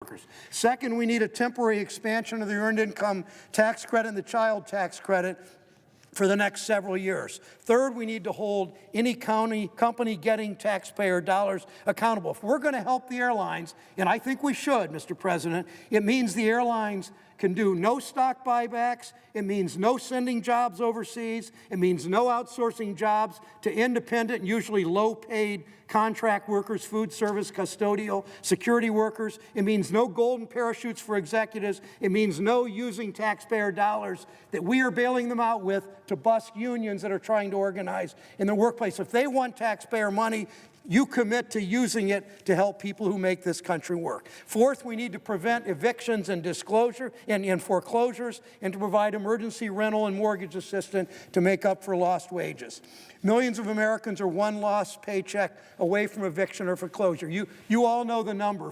workers. Second, we need a temporary expansion of the Earned Income Tax Credit and the Child Tax Credit for the next several years. Third, we need to hold any company getting taxpayer dollars accountable. If we're going to help the airlines, and I think we should, Mr. President, it means the airlines can do no stock buybacks. It means no sending jobs overseas. It means no outsourcing jobs to independent, usually low-paid contract workers, food service, custodial, security workers. It means no golden parachutes for executives. It means no using taxpayer dollars that we are bailing them out with to bust unions that are trying to organize in the workplace. If they want taxpayer money, you commit to using it to help people who make this country work. Fourth, we need to prevent evictions and disclosure and foreclosures, and to provide emergency rental and mortgage assistance to make up for lost wages. Millions of Americans are one lost paycheck away from eviction or foreclosure. You all know the number.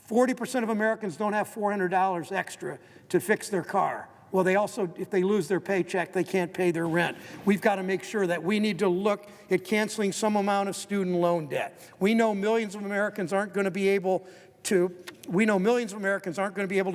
40% of Americans don't have $400 extra to fix their car. Well, they also, if they lose their paycheck, they can't pay their rent. We've got to make sure that we need to look at canceling some amount of student loan debt. We know millions of Americans aren't going to be able to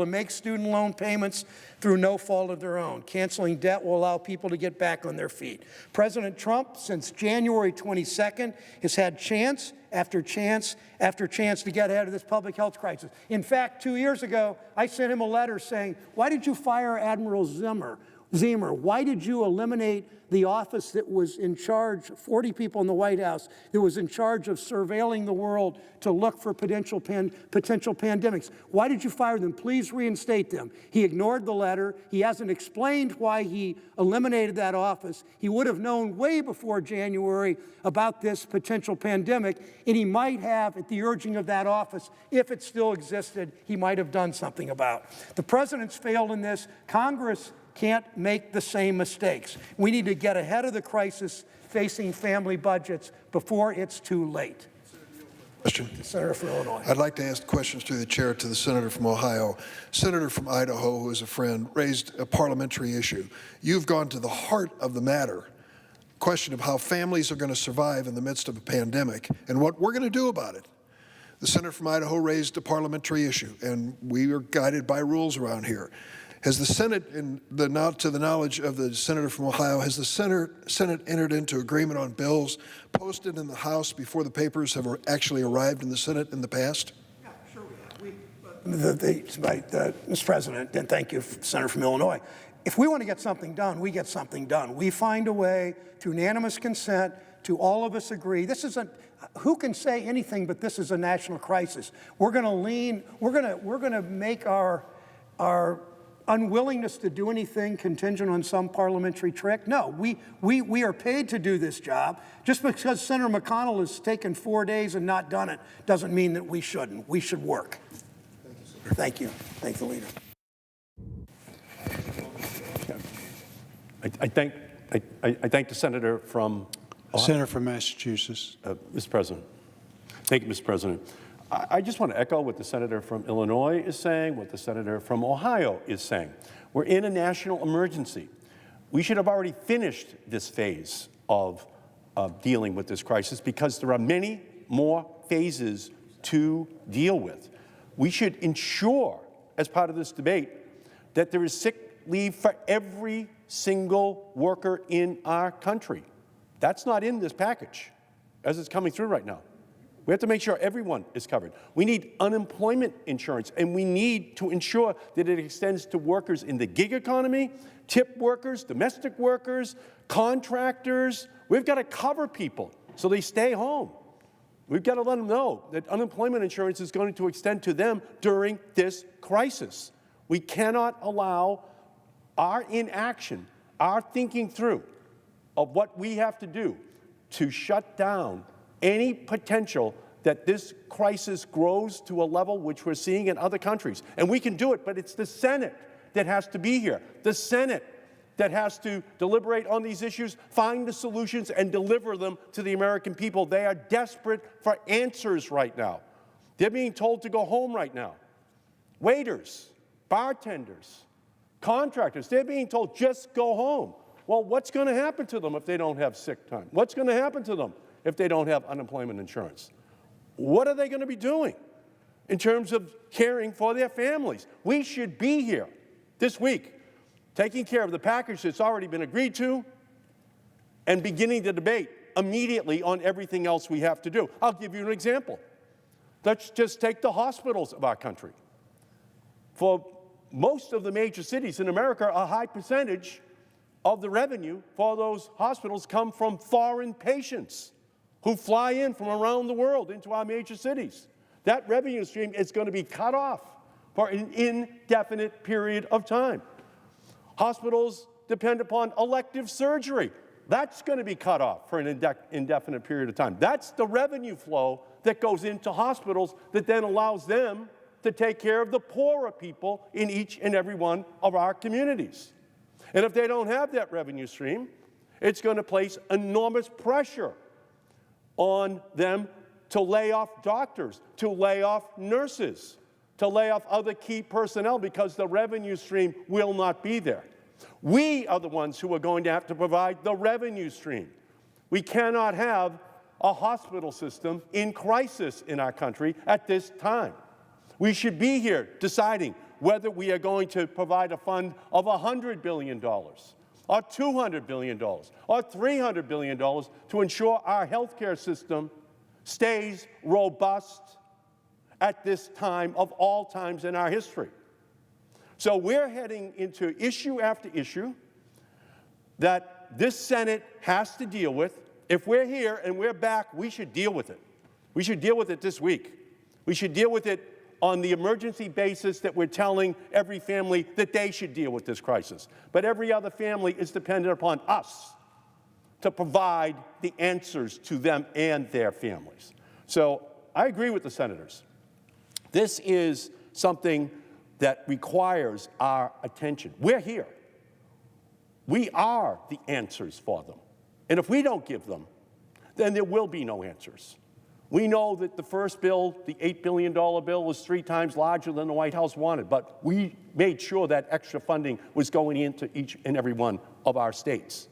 make student loan payments through no fault of their own. Canceling debt will allow people to get back on their feet. President Trump, since January 22nd, has had chance after chance after chance to get ahead of this public health crisis. In fact, 2 years ago, I sent him a letter saying, why did you fire Admiral Zimmer? Why did you eliminate the office that was in charge, 40 people in the White House, that was in charge of surveilling the world to look for potential pandemics? Why did you fire them? Please reinstate them. He ignored the letter. He hasn't explained why he eliminated that office. He would have known way before January about this potential pandemic, and he might have, at the urging of that office, if it still existed, he might have done something about it. The president's failed in this. Congress can't make the same mistakes. We need to get ahead of the crisis facing family budgets before it's too late. Question. The Senator from Illinois. I'd like to ask questions through the chair to the Senator from Ohio. Senator from Idaho, who is a friend, raised a parliamentary issue. You've gone to the heart of the matter, question of how families are going to survive in the midst of a pandemic and what we're going to do about it. The Senator from Idaho raised a parliamentary issue, and we are guided by rules around here. Has the Senate, to the knowledge of the Senator from Ohio, has the Senate entered into agreement on bills posted in the House before the papers have actually arrived in the Senate in the past? Yeah, sure we have. Mr. President, and thank you, Senator from Illinois. If we want to get something done, we get something done. We find a way to unanimous consent, to all of us agree. This isn't, who can say anything but this is a national crisis? We're going to make our unwillingness to do anything contingent on some parliamentary trick? No, we are paid to do this job. Just because Senator McConnell has taken 4 days and not done it doesn't mean that we shouldn't. We should work. Thank you. Thank the leader. I thank the Senator from Ohio. Senator from Massachusetts. Mr. President. Thank you, Mr. President. I just want to echo what the Senator from Illinois is saying, what the Senator from Ohio is saying. We're in a national emergency. We should have already finished this phase of dealing with this crisis because there are many more phases to deal with. We should ensure, as part of this debate, that there is sick leave for every single worker in our country. That's not in this package as it's coming through right now. We have to make sure everyone is covered. We need unemployment insurance, and we need to ensure that it extends to workers in the gig economy, tip workers, domestic workers, contractors. We've got to cover people so they stay home. We've got to let them know that unemployment insurance is going to extend to them during this crisis. We cannot allow our inaction, our thinking through of what we have to do to shut down any potential that this crisis grows to a level which we're seeing in other countries. And we can do it, but it's the Senate that has to be here. The Senate that has to deliberate on these issues, find the solutions, and deliver them to the American people. They are desperate for answers right now. They're being told to go home right now. Waiters, bartenders, contractors, they're being told just go home. Well, what's going to happen to them if they don't have sick time? What's going to happen to them if they don't have unemployment insurance? What are they going to be doing? in terms of caring for their families. We should be here this week taking care of the package that's already been agreed to and beginning the debate immediately on everything else we have to do. I'll give you an example. Let's just take the hospitals of our country. For most of the major cities in America, a high percentage of the revenue for those hospitals come from foreign patients who fly in from around the world into our major cities. That revenue stream is going to be cut off for an indefinite period of time. Hospitals depend upon elective surgery. That's going to be cut off for an indefinite period of time. That's the revenue flow that goes into hospitals that then allows them to take care of the poorer people in each and every one of our communities. And if they don't have that revenue stream, it's going to place enormous pressure on them to lay off doctors, to lay off nurses, to lay off other key personnel because the revenue stream will not be there. We are the ones who are going to have to provide the revenue stream. We cannot have a hospital system in crisis in our country at this time. We should be here deciding whether we are going to provide a fund of $100 billion, or $200 billion, or $300 billion to ensure our healthcare system stays robust at this time of all times in our history. So we're heading into issue after issue that this Senate has to deal with. If we're here and we're back, we should deal with it. We should deal with it this week. We should deal with it on the emergency basis that we're telling every family that they should deal with this crisis. But every other family is dependent upon us to provide the answers to them and their families. So I agree with the senators. This is something that requires our attention. We're here. We are the answers for them. And if we don't give them, then there will be no answers. We know that the first bill, the $8 billion bill, was 3 times larger than the White House wanted, but we made sure that extra funding was going into each and every one of our states.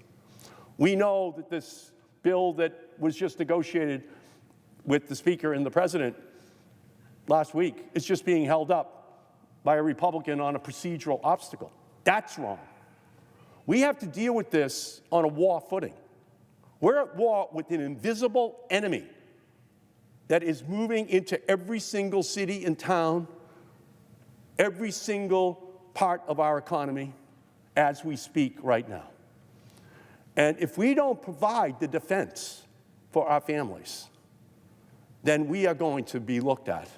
We know that this bill that was just negotiated with the Speaker and the President last week is just being held up by a Republican on a procedural obstacle. That's wrong. We have to deal with this on a war footing. We're at war with an invisible enemy that is moving into every single city and town, every single part of our economy as we speak right now. And if we don't provide the defense for our families, then we are going to be looked at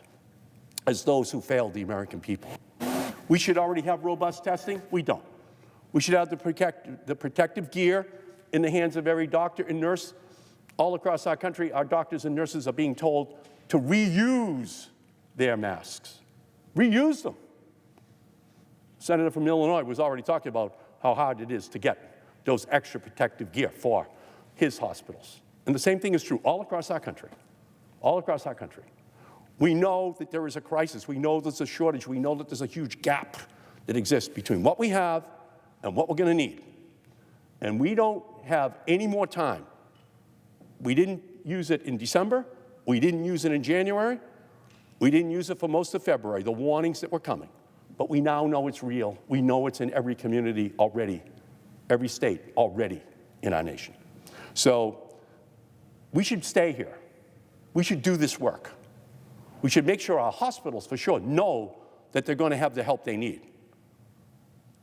as those who failed the American people. We should already have robust testing. We don't. We should have the protective gear in the hands of every doctor and nurse. All across our country, our doctors and nurses are being told to reuse their masks. Reuse them. The senator from Illinois was already talking about how hard it is to get those extra protective gear for his hospitals. And the same thing is true all across our country. All across our country. We know that there is a crisis. We know there's a shortage. We know that there's a huge gap that exists between what we have and what we're going to need. And we don't have any more time. We didn't use it in December. We didn't use it in January. We didn't use it for most of February, the warnings that were coming. But we now know it's real. We know it's in every community already, every state already in our nation. So we should stay here. We should do this work. We should make sure our hospitals, for sure, know that they're going to have the help they need.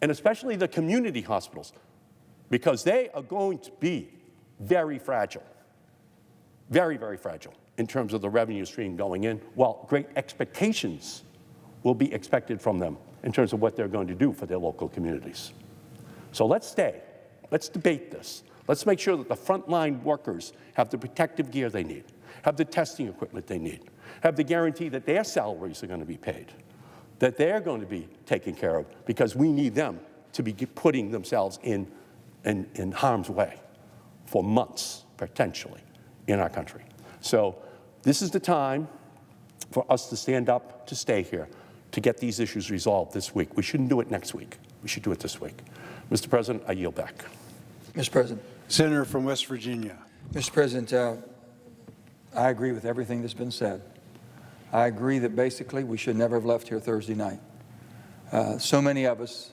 And especially the community hospitals, because they are going to be very fragile. Very, very fragile in terms of the revenue stream going in, while great expectations will be expected from them in terms of what they're going to do for their local communities. So let's stay. Let's debate this. Let's make sure that the frontline workers have the protective gear they need, have the testing equipment they need, have the guarantee that their salaries are going to be paid, that they're going to be taken care of, because we need them to be putting themselves in harm's way for months, potentially, in our country. So this is the time for us to stand up, to stay here, to get these issues resolved this week. We shouldn't do it next week. We should do it this week. Mr. President, I yield back. Mr. President. Senator from West Virginia. Mr. President, I agree with everything that's been said. I agree that basically we should never have left here Thursday night. So many of us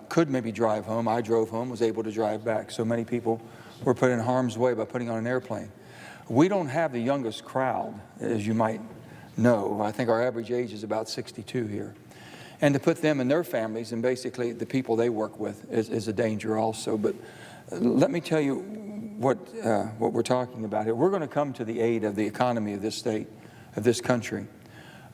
could maybe drive home. I drove home, was able to drive back. So many people were put in harm's way by putting on an airplane. We don't have the youngest crowd, as you might know. I think our average age is about 62 here. And to put them and their families and basically the people they work with is a danger also. But let me tell you what we're talking about here. We're going to come to the aid of the economy of this state, of this country.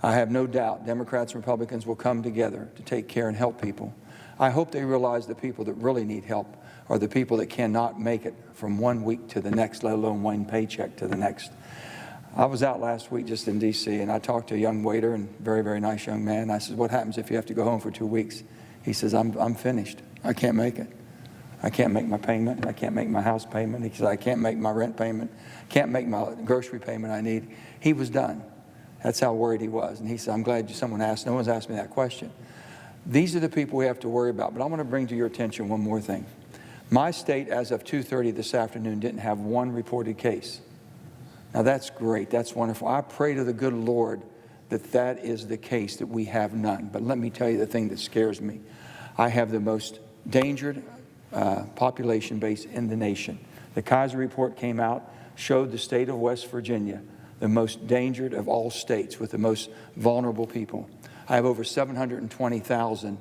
I have no doubt Democrats and Republicans will come together to take care and help people. I hope they realize the people that really need help are the people that cannot make it from one week to the next, let alone one paycheck to the next. I was out last week just in D.C. and I talked to a young waiter, and very, very nice young man. I said, what happens if you have to go home for 2 weeks? He says, I'm finished. I can't make it. I can't make my payment. I can't make my house payment. He says, I can't make my rent payment. Can't make my grocery payment I need. He was done. That's how worried he was. And he said, I'm glad someone asked. No one's asked me that question. These are the people we have to worry about. But I want to bring to your attention one more thing. My state, as of 2:30 this afternoon, didn't have one reported case. Now that's great. That's wonderful. I pray to the good Lord that that is the case, that we have none. But let me tell you the thing that scares me. I have the most endangered population base in the nation. The Kaiser report came out, showed the state of West Virginia the most endangered of all states with the most vulnerable people. I have over 720,000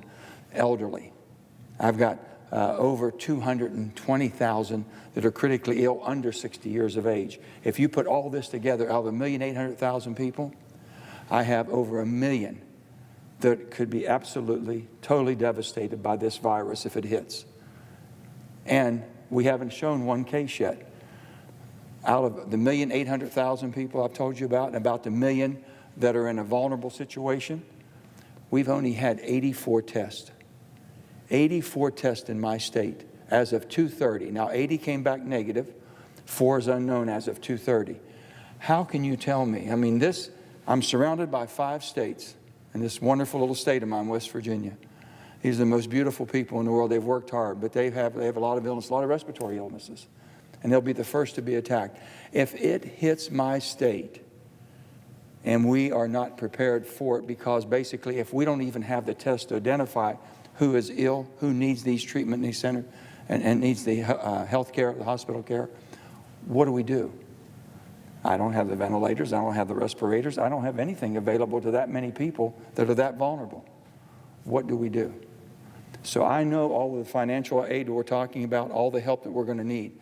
elderly. I've got over 220,000 that are critically ill under 60 years of age. If you put all this together, out of 1,800,000 people, I have over 1 million that could be absolutely, totally devastated by this virus if it hits. And we haven't shown one case yet. Out of the 1,800,000 people I've told you about, and about the 1 million that are in a vulnerable situation, we've only had 84 tests. 84 tests in my state as of 2:30. Now 80 came back negative, 4 is unknown as of 2:30. How can you tell me? I mean, I'm surrounded by 5 states in this wonderful little state of mine, West Virginia. These are the most beautiful people in the world. They've worked hard, but they have a lot of illness, a lot of respiratory illnesses. And they'll be the first to be attacked. If it hits my state and we are not prepared for it, because basically if we don't even have the test to identify who is ill, who needs these treatment in these centers and needs the health care, the hospital care, what do we do? I don't have the ventilators, I don't have the respirators, I don't have anything available to that many people that are that vulnerable. What do we do? So I know all of the financial aid we're talking about, all the help that we're going to need.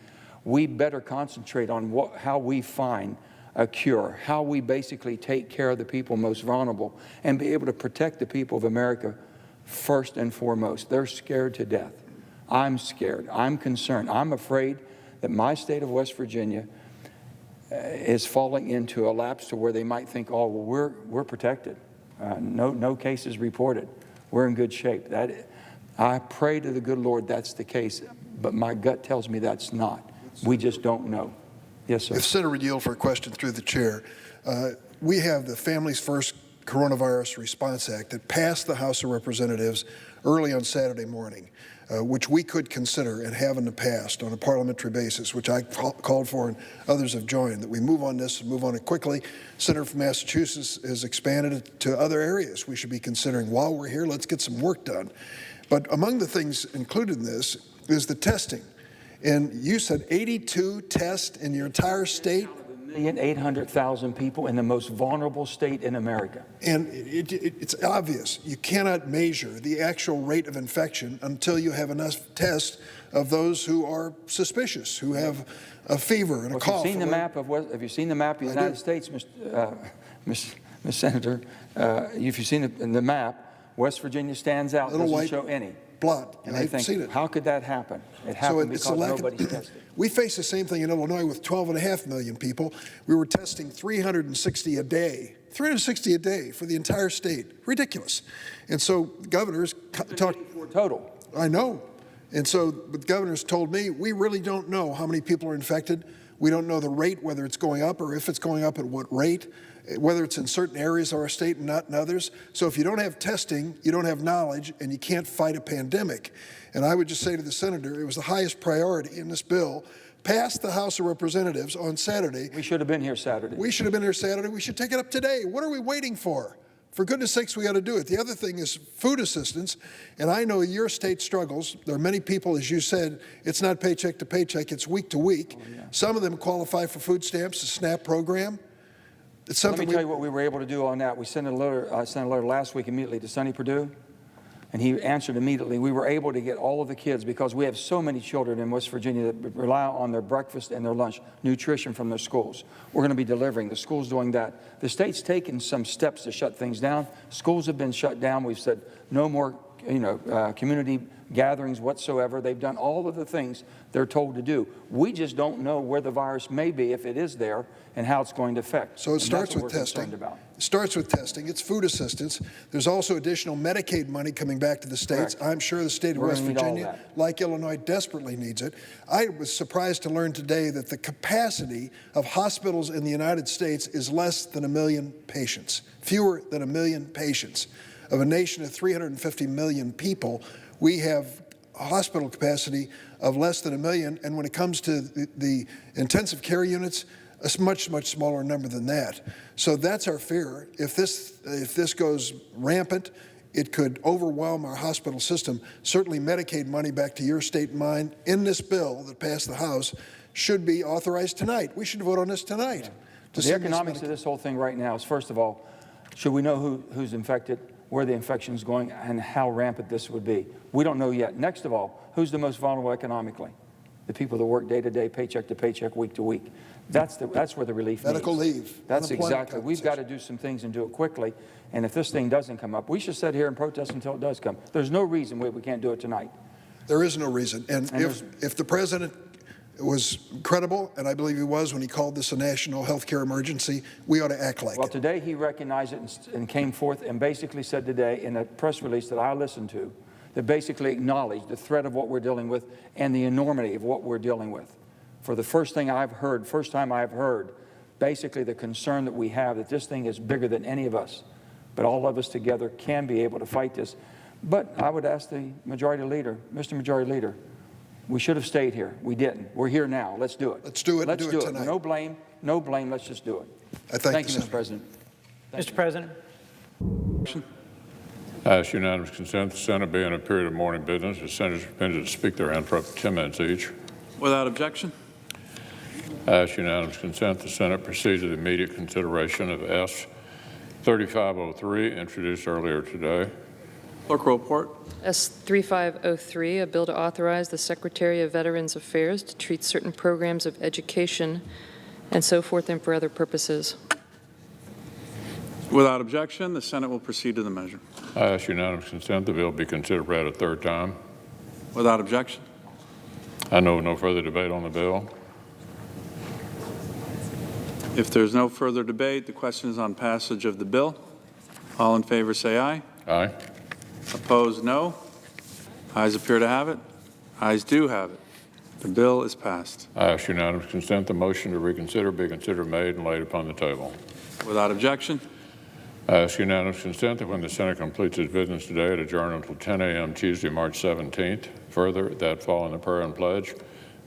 We better concentrate on how we find a cure, how we basically take care of the people most vulnerable and be able to protect the people of America first and foremost. They're scared to death. I'm scared. I'm concerned. I'm afraid that my state of West Virginia is falling into a lapse to where they might think, oh, well, we're protected. No cases reported. We're in good shape. I pray to the good Lord that's the case, but my gut tells me that's not. We just don't know. Yes, sir. If Senator would yield for a question through the chair. We have the Families First Coronavirus Response Act that passed the House of Representatives early on Saturday morning, which we could consider and have in the past on a parliamentary basis, which I called for and others have joined, that we move on this and move on it quickly. Senator from Massachusetts has expanded it to other areas we should be considering. While we're here, let's get some work done. But among the things included in this is the testing. And you said 82 tests in your entire state? 1,800,000 people in the most vulnerable state in America. And it's obvious. You cannot measure the actual rate of infection until you have enough tests of those who are suspicious, who have a fever and a cough. Have you seen the map of the United States, Ms. Senator? If you've seen the map, West Virginia stands out, doesn't show any. Blot, and I've seen it. How could that happen? It happened because nobody's tested. We face the same thing in Illinois with 12.5 million people. We were testing 360 a day. 360 a day for the entire state. Ridiculous. And so governors talked. Total. I know. And so the governors told me, we really don't know how many people are infected. We don't know the rate, whether it's going up or if it's going up at what rate, whether it's in certain areas of our state and not in others. So if you don't have testing, you don't have knowledge, and you can't fight a pandemic. And I would just say to the senator, it was the highest priority in this bill, passed the House of Representatives on Saturday. We should have been here Saturday. We should have been here Saturday. We should take it up today. What are we waiting for? For goodness sakes, we got to do it. The other thing is food assistance, and I know your state struggles. There are many people, as you said, it's not paycheck to paycheck, it's week to week. Oh, yeah. Some of them qualify for food stamps, the SNAP program. It's something. Let me tell you what we were able to do on that. We sent a letter, I sent a letter last week immediately to Sonny Perdue, and he answered immediately. We were able to get all of the kids, because we have so many children in West Virginia that rely on their breakfast and their lunch, nutrition from their schools. We're going to be delivering. The school's doing that. The state's taken some steps to shut things down. Schools have been shut down. We've said no more, community gatherings whatsoever. They've done all of the things they're told to do. We just don't know where the virus may be, if it is there, and how it's going to affect. So it starts with testing. It starts with testing. It's food assistance. There's also additional Medicaid money coming back to the states. Correct. I'm sure the state of West Virginia, like Illinois, desperately needs it. I was surprised to learn today that the capacity of hospitals in the United States is less than 1 million patients, fewer than 1 million patients. Of a nation of 350 million people, we have a hospital capacity of less than 1 million, and when it comes to the intensive care units, a much, much smaller number than that. So that's our fear. If this goes rampant, it could overwhelm our hospital system. Certainly Medicaid money, back to your state and mine, in this bill that passed the House, should be authorized tonight. We should vote on this tonight. Yeah. The economics of this whole thing right now is, first of all, should we know who's infected, where the infection is going, and how rampant this would be? We don't know yet. Next of all, who's the most vulnerable economically? The people that work day to day, paycheck to paycheck, week to week. That's where the relief medical needs. Leave. That's exactly. We've got to do some things and do it quickly. And if this thing doesn't come up, we should sit here and protest until it does come. There's no reason we can't do it tonight. There is no reason. And if the president was credible, and I believe he was when he called this a national health care emergency, we ought to act like it. Well, today he recognized it and came forth and basically said today in a press release that I listened to, that basically acknowledged the threat of what we're dealing with and the enormity of what we're dealing with. For the first time I've heard basically the concern that we have that this thing is bigger than any of us, but all of us together can be able to fight this. But I would ask the majority leader, Mr. Majority Leader, we should have stayed here. We didn't. We're here now. Let's do it. Let's do it. Let's do it tonight. No blame. No blame. Let's just do it. I thank you, Mr. President. Mr. President. I ask unanimous consent the Senate be in a period of morning business. The senators are permitted to speak therein for up to 10 minutes each. Without objection. I ask unanimous consent the Senate proceed to the immediate consideration of S. 3503, introduced earlier today. Clerk will report. S. 3503, a bill to authorize the Secretary of Veterans Affairs to treat certain programs of education and so forth and for other purposes. Without objection, the Senate will proceed to the measure. I ask unanimous consent the bill be considered read a third time. Without objection. I know no further debate on the bill. If there's no further debate, the question is on passage of the bill. All in favor say aye. Aye. Opposed, no. Ayes appear to have it. Ayes do have it. The bill is passed. I ask unanimous consent the motion to reconsider be considered made and laid upon the table. Without objection. I ask unanimous consent that when the Senate completes its business today, it adjourn until 10 a.m. Tuesday, March 17th. Further, that following the prayer and pledge,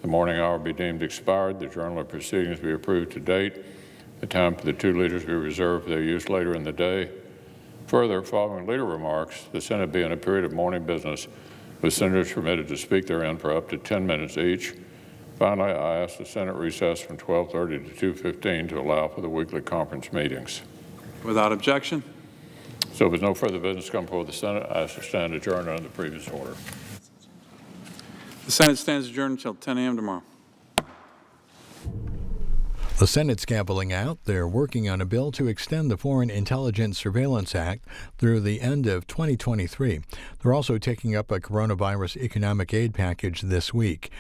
the morning hour be deemed expired, the journal of proceedings be approved to date, the time for the two leaders be reserved for their use later in the day. Further, following leader remarks, the Senate be in a period of morning business with senators permitted to speak therein for up to 10 minutes each. Finally, I ask the Senate recess from 12:30 to 2:15 to allow for the weekly conference meetings. Without objection. So if there's no further business to come before the Senate, I ask to stand adjourned under the previous order. The Senate stands adjourned until 10 a.m. tomorrow. The Senate's gambling out. They're working on a bill to extend the Foreign Intelligence Surveillance Act through the end of 2023. They're also taking up a coronavirus economic aid package this week.